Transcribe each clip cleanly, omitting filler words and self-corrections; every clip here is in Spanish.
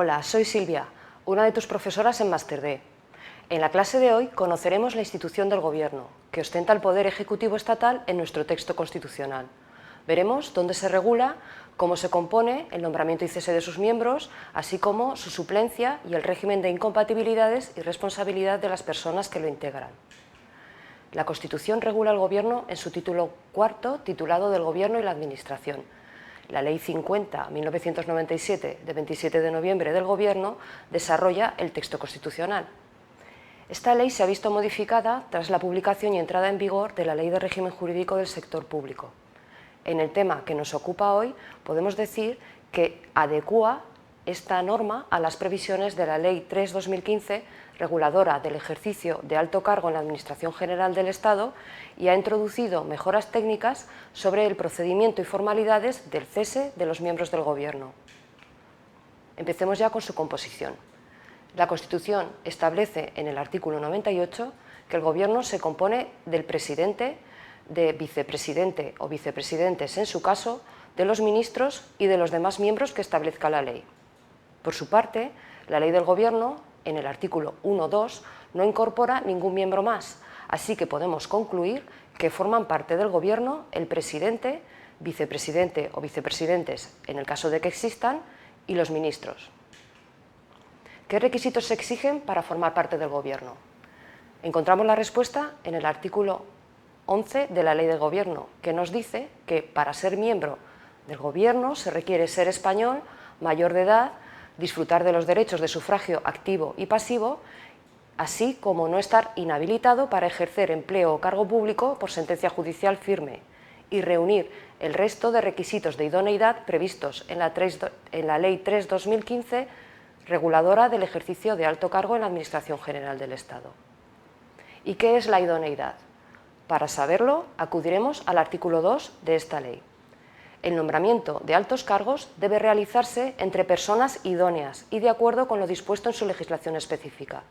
Hola, soy Silvia, una de tus profesoras en Máster D. En la clase de hoy conoceremos la institución del Gobierno, que ostenta el poder ejecutivo estatal en nuestro texto constitucional. Veremos dónde se regula, cómo se compone, el nombramiento y cese de sus miembros, así como su suplencia y el régimen de incompatibilidades y responsabilidad de las personas que lo integran. La Constitución regula el Gobierno en su título cuarto, titulado del Gobierno y la Administración. La Ley 50/1997, de 27 de noviembre del Gobierno, desarrolla el texto constitucional. Esta ley se ha visto modificada tras la publicación y entrada en vigor de la Ley de Régimen Jurídico del Sector Público. En el tema que nos ocupa hoy, podemos decir que adecúa esta norma a las previsiones de la Ley 3/2015, reguladora del ejercicio de alto cargo en la Administración General del Estado, y ha introducido mejoras técnicas sobre el procedimiento y formalidades del cese de los miembros del Gobierno. Empecemos ya con su composición. La Constitución establece en el artículo 98 que el Gobierno se compone del presidente, de vicepresidente o vicepresidentes en su caso, de los ministros y de los demás miembros que establezca la ley. Por su parte, la Ley del Gobierno, en el artículo 1.2, no incorpora ningún miembro más, así que podemos concluir que forman parte del Gobierno el presidente, vicepresidente o vicepresidentes, en el caso de que existan, y los ministros. ¿Qué requisitos se exigen para formar parte del Gobierno? Encontramos la respuesta en el artículo 11 de la Ley del Gobierno, que nos dice que para ser miembro del Gobierno se requiere ser español, mayor de edad, disfrutar de los derechos de sufragio activo y pasivo, así como no estar inhabilitado para ejercer empleo o cargo público por sentencia judicial firme, y reunir el resto de requisitos de idoneidad previstos en la Ley 3/2015, reguladora del ejercicio de alto cargo en la Administración General del Estado. ¿Y qué es la idoneidad? Para saberlo, acudiremos al artículo 2 de esta ley. El nombramiento de altos cargos debe realizarse entre personas idóneas y de acuerdo con lo dispuesto en su legislación específica.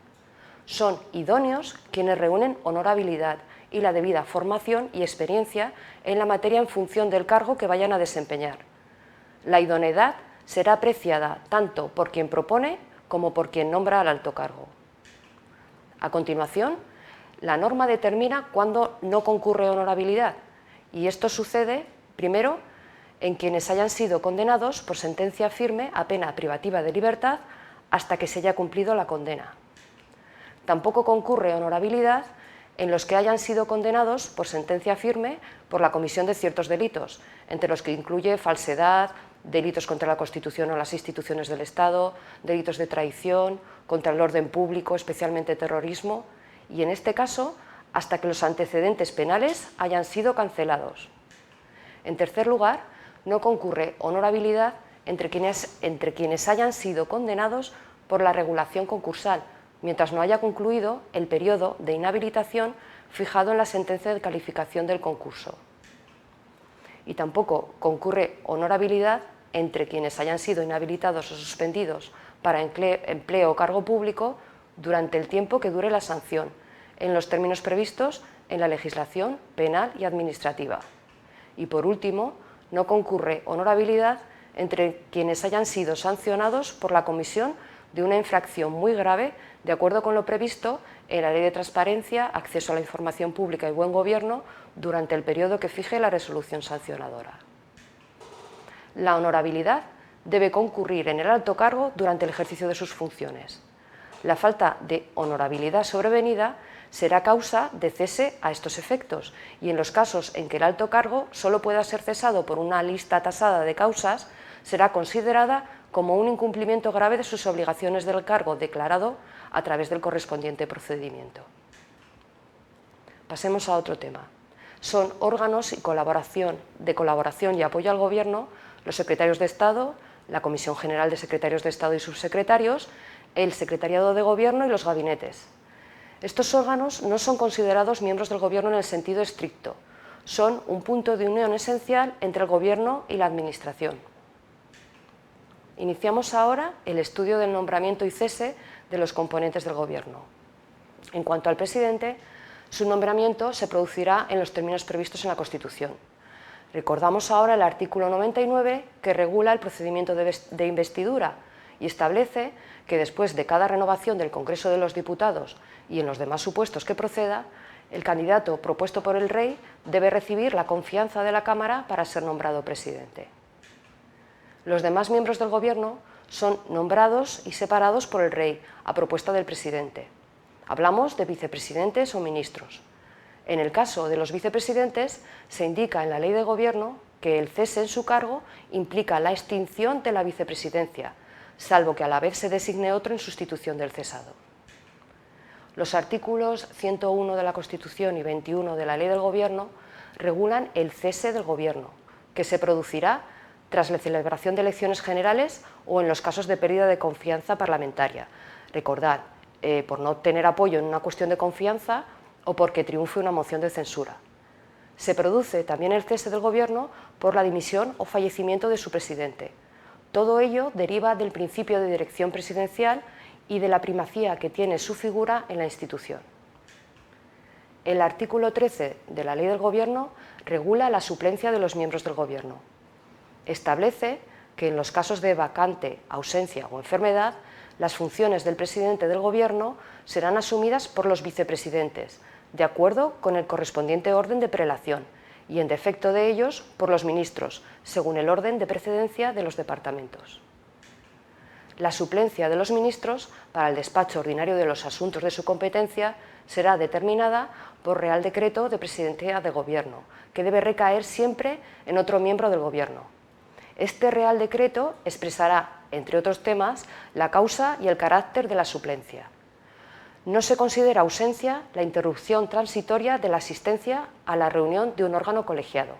Son idóneos quienes reúnen honorabilidad y la debida formación y experiencia en la materia en función del cargo que vayan a desempeñar. La idoneidad será apreciada tanto por quien propone como por quien nombra al alto cargo. A continuación, la norma determina cuándo no concurre honorabilidad, y esto sucede, primero, en quienes hayan sido condenados por sentencia firme a pena privativa de libertad hasta que se haya cumplido la condena. Tampoco concurre honorabilidad en los que hayan sido condenados por sentencia firme por la comisión de ciertos delitos, entre los que incluye falsedad, delitos contra la Constitución o las instituciones del Estado, delitos de traición, contra el orden público, especialmente terrorismo, y en este caso, hasta que los antecedentes penales hayan sido cancelados. En tercer lugar, no concurre honorabilidad entre quienes hayan sido condenados por la regulación concursal, mientras no haya concluido el periodo de inhabilitación fijado en la sentencia de calificación del concurso. Y tampoco concurre honorabilidad entre quienes hayan sido inhabilitados o suspendidos para empleo o cargo público durante el tiempo que dure la sanción, en los términos previstos en la legislación penal y administrativa. Y por último, no concurre honorabilidad entre quienes hayan sido sancionados por la comisión de una infracción muy grave, de acuerdo con lo previsto en la Ley de Transparencia, Acceso a la Información Pública y Buen Gobierno, durante el periodo que fije la resolución sancionadora. La honorabilidad debe concurrir en el alto cargo durante el ejercicio de sus funciones. La falta de honorabilidad sobrevenida será causa de cese a estos efectos, y en los casos en que el alto cargo solo pueda ser cesado por una lista tasada de causas, será considerada como un incumplimiento grave de sus obligaciones del cargo declarado a través del correspondiente procedimiento. Pasemos a otro tema. Son órganos de colaboración y apoyo al Gobierno los secretarios de Estado, la Comisión General de Secretarios de Estado y Subsecretarios, el Secretariado de Gobierno y los gabinetes. Estos órganos no son considerados miembros del Gobierno en el sentido estricto, son un punto de unión esencial entre el Gobierno y la Administración. Iniciamos ahora el estudio del nombramiento y cese de los componentes del Gobierno. En cuanto al presidente, su nombramiento se producirá en los términos previstos en la Constitución. Recordamos ahora el artículo 99, que regula el procedimiento de investidura, y establece que después de cada renovación del Congreso de los Diputados y en los demás supuestos que proceda, el candidato propuesto por el Rey debe recibir la confianza de la Cámara para ser nombrado presidente. Los demás miembros del Gobierno son nombrados y separados por el Rey a propuesta del presidente. Hablamos de vicepresidentes o ministros. En el caso de los vicepresidentes, se indica en la Ley de Gobierno que el cese en su cargo implica la extinción de la vicepresidencia, salvo que a la vez se designe otro en sustitución del cesado. Los artículos 101 de la Constitución y 21 de la Ley del Gobierno regulan el cese del Gobierno, que se producirá tras la celebración de elecciones generales o en los casos de pérdida de confianza parlamentaria. Recordad, por no obtener apoyo en una cuestión de confianza o porque triunfe una moción de censura. Se produce también el cese del Gobierno por la dimisión o fallecimiento de su presidente. Todo ello deriva del principio de dirección presidencial y de la primacía que tiene su figura en la institución. El artículo 13 de la Ley del Gobierno regula la suplencia de los miembros del Gobierno. Establece que en los casos de vacante, ausencia o enfermedad, las funciones del presidente del Gobierno serán asumidas por los vicepresidentes, de acuerdo con el correspondiente orden de prelación, y en defecto de ellos, por los ministros, según el orden de precedencia de los departamentos. La suplencia de los ministros para el despacho ordinario de los asuntos de su competencia será determinada por Real Decreto de Presidencia de Gobierno, que debe recaer siempre en otro miembro del Gobierno. Este Real Decreto expresará, entre otros temas, la causa y el carácter de la suplencia. No se considera ausencia la interrupción transitoria de la asistencia a la reunión de un órgano colegiado.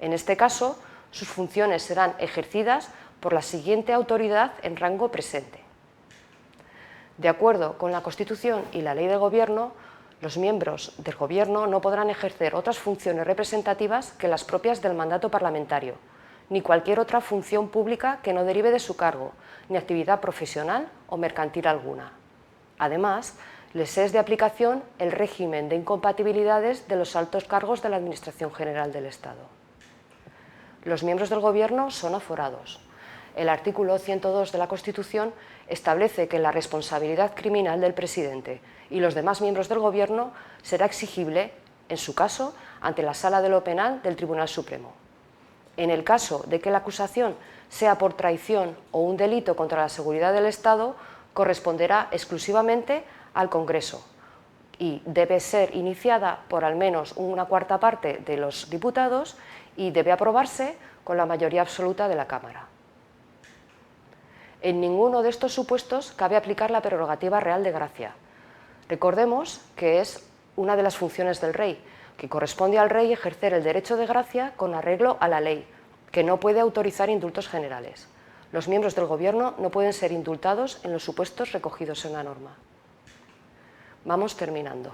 En este caso, sus funciones serán ejercidas por la siguiente autoridad en rango presente. De acuerdo con la Constitución y la Ley de Gobierno, los miembros del Gobierno no podrán ejercer otras funciones representativas que las propias del mandato parlamentario, ni cualquier otra función pública que no derive de su cargo, ni actividad profesional o mercantil alguna. Además, les es de aplicación el régimen de incompatibilidades de los altos cargos de la Administración General del Estado. Los miembros del Gobierno son aforados. El artículo 102 de la Constitución establece que la responsabilidad criminal del presidente y los demás miembros del Gobierno será exigible, en su caso, ante la Sala de lo Penal del Tribunal Supremo. En el caso de que la acusación sea por traición o un delito contra la seguridad del Estado, corresponderá exclusivamente al Congreso y debe ser iniciada por al menos una cuarta parte de los diputados y debe aprobarse con la mayoría absoluta de la Cámara. En ninguno de estos supuestos cabe aplicar la prerrogativa real de gracia. Recordemos que es una de las funciones del Rey, que corresponde al Rey ejercer el derecho de gracia con arreglo a la ley, que no puede autorizar indultos generales. Los miembros del Gobierno no pueden ser indultados en los supuestos recogidos en la norma. Vamos terminando.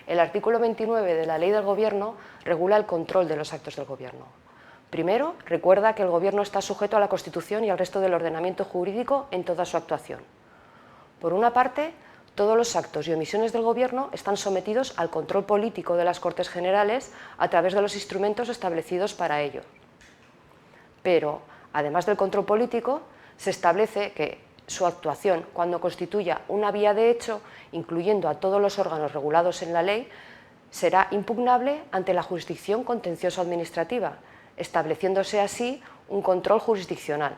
El artículo 29 de la Ley del Gobierno regula el control de los actos del Gobierno. Primero, recuerda que el Gobierno está sujeto a la Constitución y al resto del ordenamiento jurídico en toda su actuación. Por una parte, todos los actos y omisiones del Gobierno están sometidos al control político de las Cortes Generales a través de los instrumentos establecidos para ello. Pero, además del control político, se establece que su actuación, cuando constituya una vía de hecho, incluyendo a todos los órganos regulados en la ley, será impugnable ante la jurisdicción contencioso-administrativa, estableciéndose así un control jurisdiccional.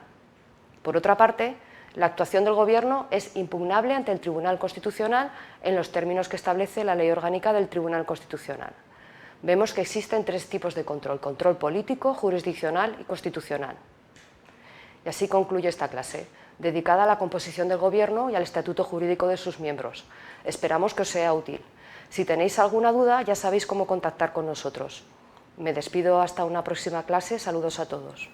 Por otra parte, la actuación del Gobierno es impugnable ante el Tribunal Constitucional en los términos que establece la Ley Orgánica del Tribunal Constitucional. Vemos que existen tres tipos de control: control político, jurisdiccional y constitucional. Y así concluye esta clase, dedicada a la composición del Gobierno y al estatuto jurídico de sus miembros. Esperamos que os sea útil. Si tenéis alguna duda, ya sabéis cómo contactar con nosotros. Me despido hasta una próxima clase. Saludos a todos.